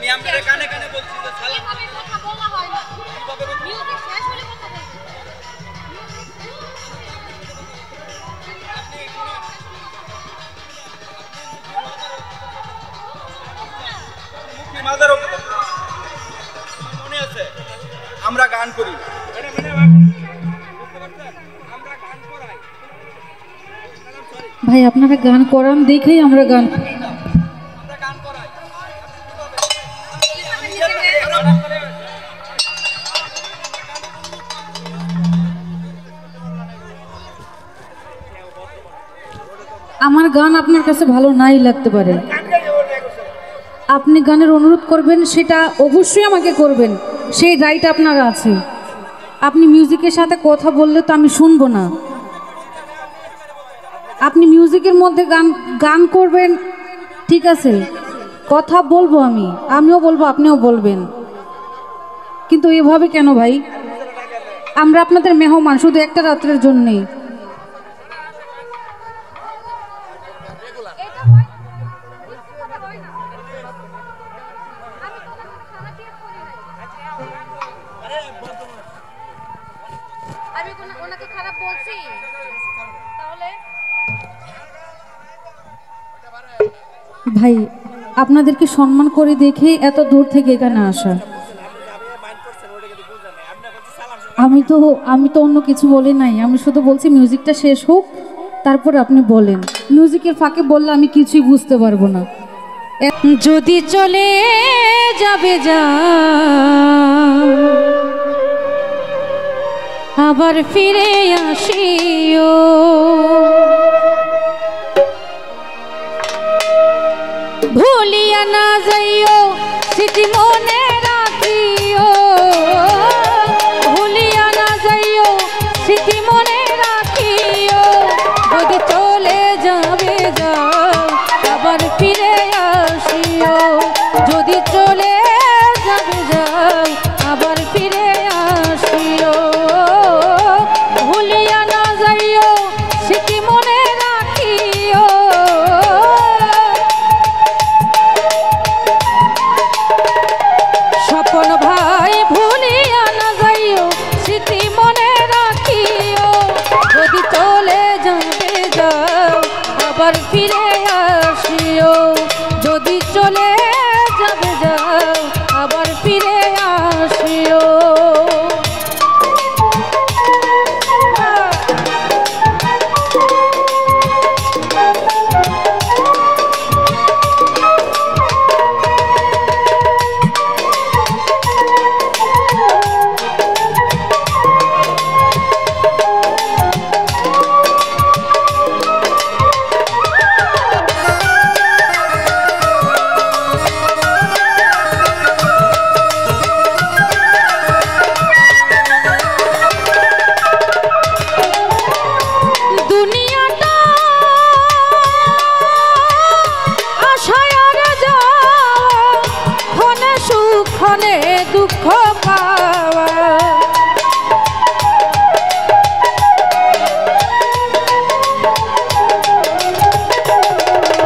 আমরা কানে কানে বলছি যে সালাম এভাবে কথা বলা হয় না মিউজিক শেষ হলে কথা বলবো মনে আছে আমরা গান করি ভাই আপনারা গান করান দেখেই আমরা গান আমার গান আপনার কাছে ভালো নাই লাগতে পারে আপনি গানের অনুরোধ করবেন সেটা অবশ্যই আমাকে করবেন সেই রাইট আপনার আছে আপনি মিউজিকের সাথে কথা বললে তো আমি শুনবো না আপনি মিউজিকের মধ্যে গান গান করবেন ঠিক আছে কথা বলবো আমিও বলবো আপনিও বলবেন কিন্তু এভাবে কেন ভাই আমরা আপনাদের মেহমান শুধু একটা রাত্রের জন্যই ভাই আপনাদেরকে সম্মান করে দেখে এত দূর থেকে এখানে আসা আমি তো অন্য কিছু বলি নাই আমি শুধু বলছি মিউজিকটা শেষ হোক তারপর আপনি বলেন মিউজিকের ফাঁকে বললে আমি কিছুই বুঝতে পারবো না যদি চলে যাবে যা আবার ফিরে আসিও ভুলিয়া না যাইও স্মৃতি মনে রাখিও ভুলিয়া না যাইও স্মৃতি মনে রাখিও যদি চলে যাবে যাও আবার ফিরে আসিও যদি চলে যাবে যাও আবার ফিরে আসিও ভুলিয়া না যাইও স্মৃতি মনে রাখিও স্বপন ভাই ভুলিয়া না যাইও স্মৃতি মনে রাখিও যদি চলে যাবে যাও আবার ফিরে আসিও যদি চলে যাবে যাও আবার ফিরে আসিও দুঃখ পাওয়া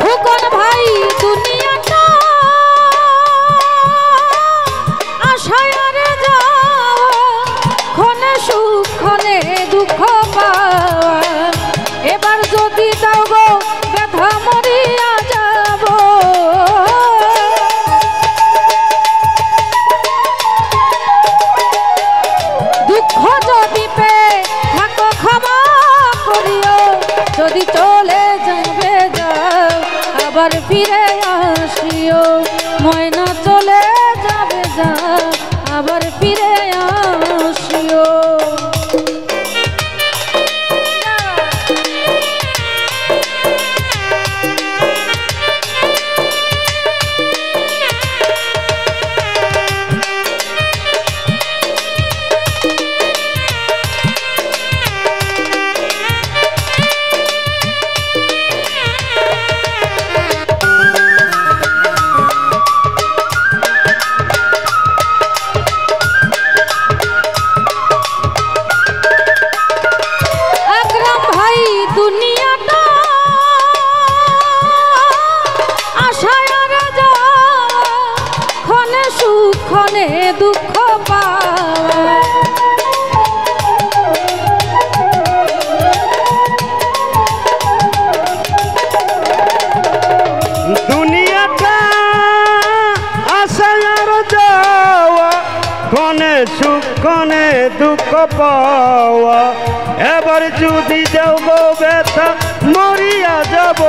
ফুকন ভাই দুনিয়াটা আশায় রে যাও ক্ষণে সুখ ক্ষণে দুঃখ পাওয়া এবার যদি দাও গো ব্যথা মরিয়া যাব সুখনে দুঃখ পাওয়া। দুনিয়াটা আসা আর যাওয়া, ক্ষণে সুখ ক্ষণে দুঃখ পাওয়া। এবার যদি যাও গো ব্যথা মরিয়া যাব।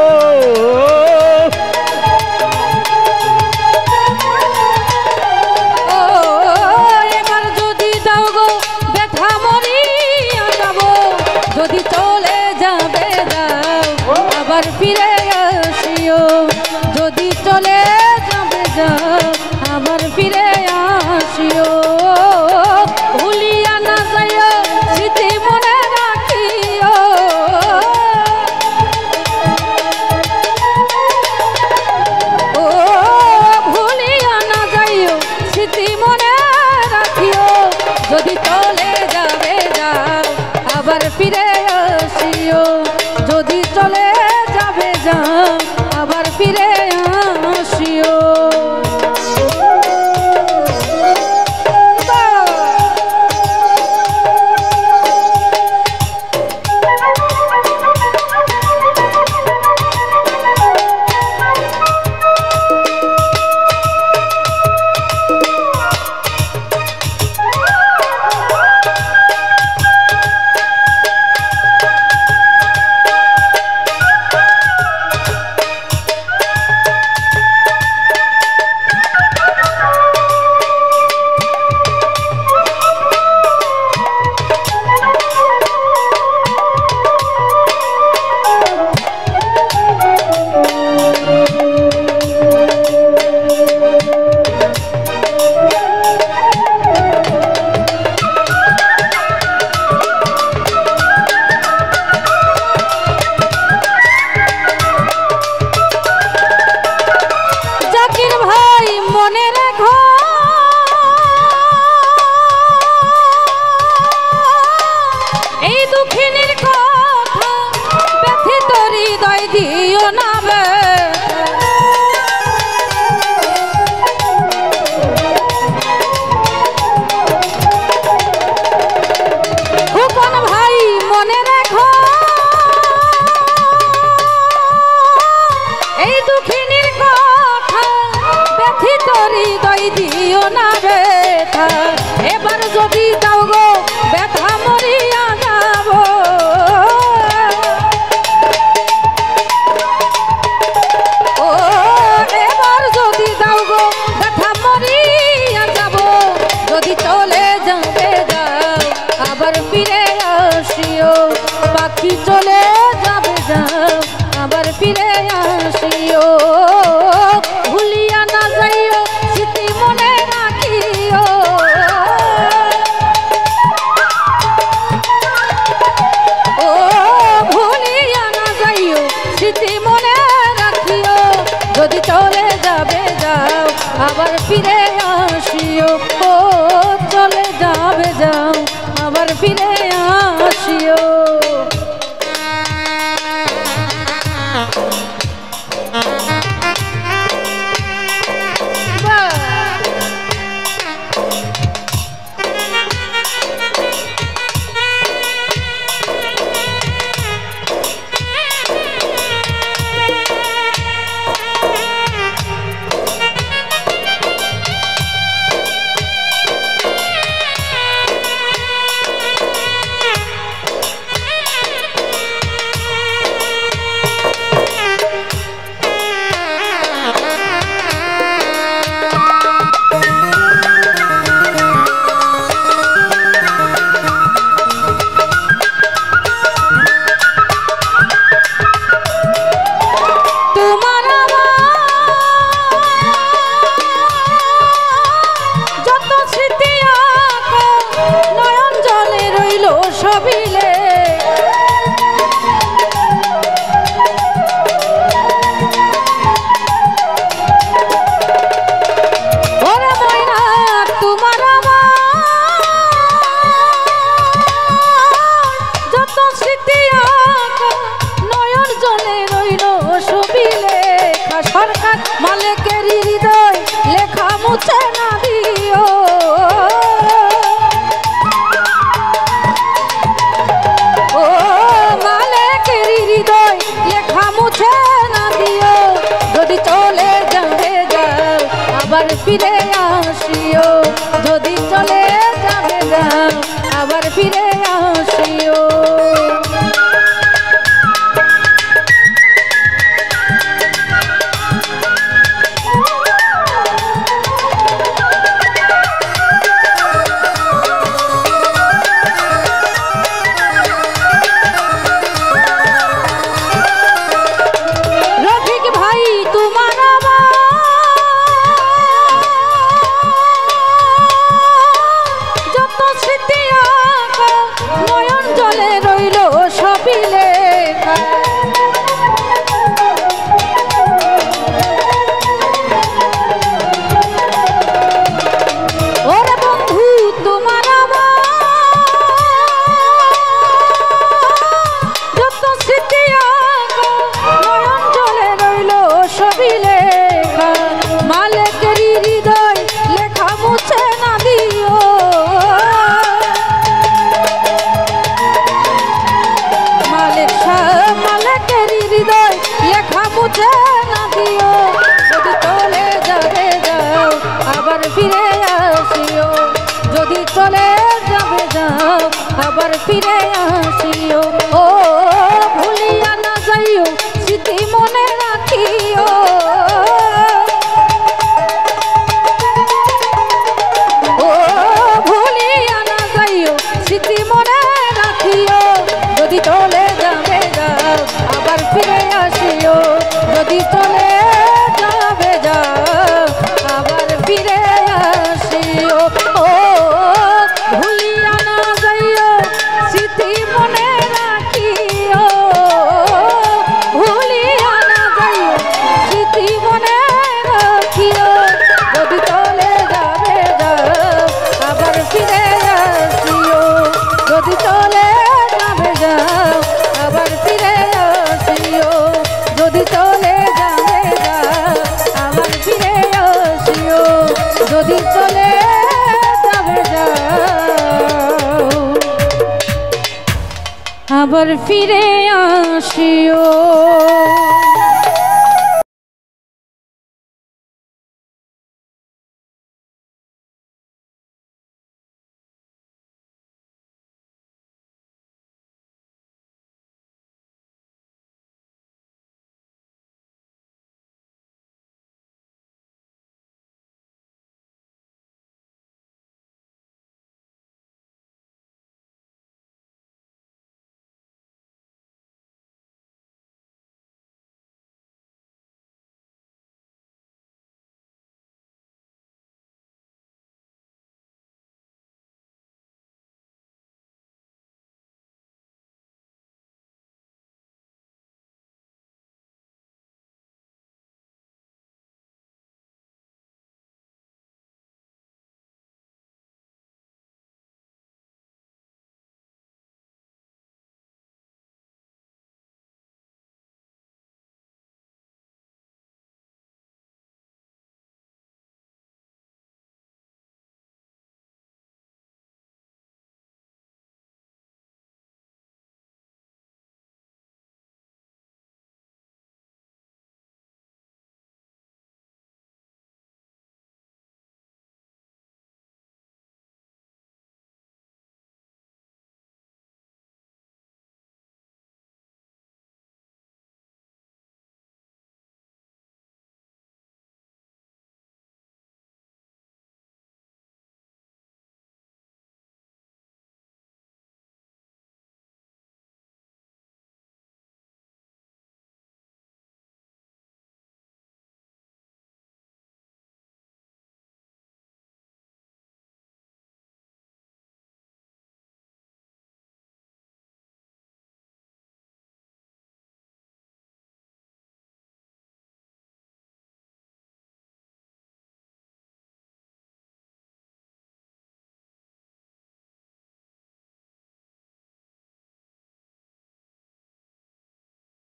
এবার যদি যাও গো ব্যথা মরিয়া যাব। যদি চলে যাবে যাও আবার ফিরে আসিও। যদি চলে যাবে যাও আবার ফিরে আসিও। ভুলিয়া না যাইও স্মৃতি মনে রাখিও। ও ভুলিয়া না যাইও স্মৃতি মনে রাখিও। যদি চলে যাবে যাও আবার ফিরে আসিও। যদি চলে যাবে যাও আবার ফিরে আসিও। এবার যদি যাও গো ব্যথা মরিয়া যাব। ও এবার যদি যাও গো ব্যথা মরিয়া যাব। যদি চলে যাবে যাও আবার ফিরে আসিও। পাখি চলে যাবে যাও আবার ফিরে আসিও। ভুলিয়া না যাইও স্মৃতি মনে রাখিও। ও ভুলিয়া না যাইও স্মৃতি মনে রাখিও। যদি চলে যাবে যাও আবার ফিরে আসিও। ও চলে যাবে যাও আবার ফিরে আসিও। ফিরে আসিও যদি চলে যাবে যাও আবার ফিরে আসিও চলে যাবে যাও আবার ফিরে আসিও ও ভুলিয়া না যাইও স্মৃতি মনে রাখিও ও ভুলিয়া না যাইও স্মৃতি মনে রাখিও যদি চলে যাবে যাও আবার ফিরে আসিও যদি চলে যাবে যাও আবার ফিরে আসিও ও ভুলিয়া না যাইও স্মৃতি মনে রাখিও ভুলিয়া না যাইও স্মৃতি মনে রাখিও যদি চলে যাবে যাও আবার ফিরে আসিও যদি চলে যাবে যাও আবার ফিরে আসিও যদি চলে যাবে যাও আবার ফিরে আসিও যদি চলে আবার ফিরে আসিও।